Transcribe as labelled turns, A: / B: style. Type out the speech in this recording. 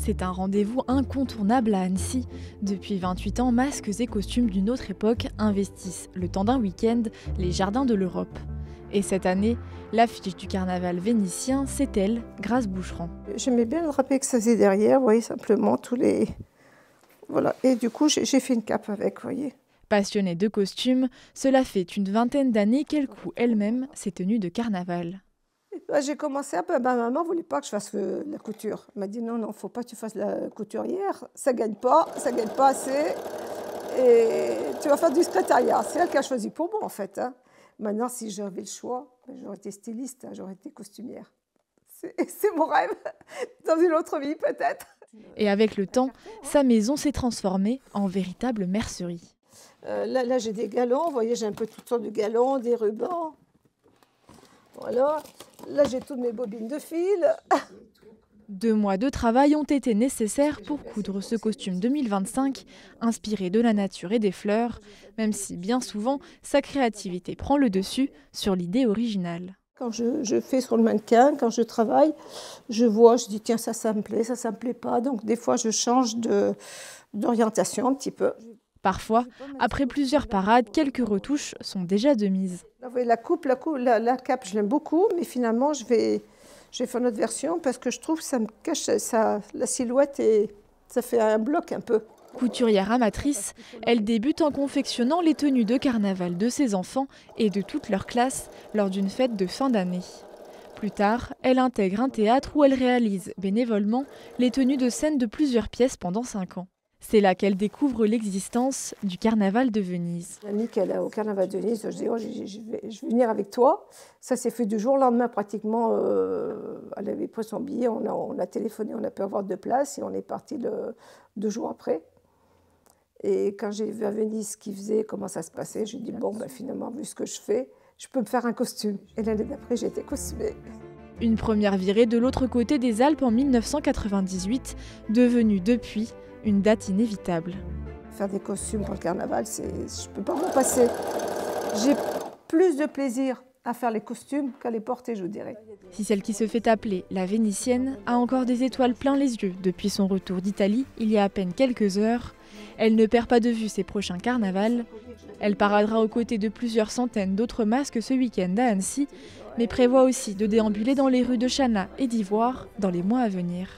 A: C'est un rendez-vous incontournable à Annecy. Depuis 28 ans, masques et costumes d'une autre époque investissent, le temps d'un week-end, les jardins de l'Europe. Et cette année, l'affiche du carnaval vénitien, c'est elle, Grâce Boucheron.
B: J'aimais bien le drapé que ça faisait derrière, vous voyez, simplement tous les... Voilà, et du coup, j'ai fait une cape avec, vous voyez.
A: Passionnée de costumes, cela fait une vingtaine d'années qu'elle coud elle-même ses tenues de carnaval.
B: J'ai commencé ma maman ne voulait pas que je fasse la couture. Elle m'a dit non, non, faut pas que tu fasses la couturière, ça gagne pas assez. Et tu vas faire du secrétariat. C'est elle qui a choisi pour moi en fait. Hein. Maintenant, si j'avais le choix, j'aurais été styliste, hein, j'aurais été costumière. C'est mon rêve, dans une autre vie peut-être.
A: Et avec le temps, sa maison s'est transformée en véritable mercerie.
B: Là j'ai des galons, vous voyez, j'ai un peu toutes sortes de galons, des rubans. Voilà, là j'ai toutes mes bobines de fil.
A: 2 mois de travail ont été nécessaires pour coudre ce costume 2025, inspiré de la nature et des fleurs, même si bien souvent, sa créativité prend le dessus sur l'idée originale.
B: Quand je fais sur le mannequin, quand je travaille, je vois, je dis tiens ça me plaît, ça me plaît pas. Donc des fois je change d'orientation un petit peu.
A: Parfois, après plusieurs parades, quelques retouches sont déjà de mise.
B: Là, vous voyez, la cape, je l'aime beaucoup, mais finalement je vais faire une autre version parce que je trouve que ça me cache la silhouette et ça fait un bloc un peu.
A: Couturière amatrice, elle débute en confectionnant les tenues de carnaval de ses enfants et de toute leur classe lors d'une fête de fin d'année. Plus tard, elle intègre un théâtre où elle réalise bénévolement les tenues de scène de plusieurs pièces pendant 5 ans. C'est là qu'elle découvre l'existence du carnaval de Venise.
B: L'amie qu'elle a au carnaval de Venise, je dis oh, je vais venir avec toi. Ça s'est fait du jour au lendemain pratiquement. Elle avait pris son billet, on a téléphoné, on a pu avoir 2 places et on est parti 2 jours après. Et quand j'ai vu à Venise ce qu'ils faisaient, comment ça se passait, j'ai dit bon, finalement, vu ce que je fais, je peux me faire un costume. Et l'année d'après, j'ai été costumée.
A: Une première virée de l'autre côté des Alpes en 1998, devenue depuis une date inévitable.
B: Faire des costumes pour le carnaval, je ne peux pas m'en passer. J'ai plus de plaisir à faire les costumes qu'à les porter, je vous dirais.
A: Si celle qui se fait appeler la Vénitienne a encore des étoiles plein les yeux depuis son retour d'Italie il y a à peine quelques heures, elle ne perd pas de vue ses prochains carnavals. Elle paradera aux côtés de plusieurs centaines d'autres masques ce week-end à Annecy, mais prévoit aussi de déambuler dans les rues de Chana et d'Ivoire dans les mois à venir.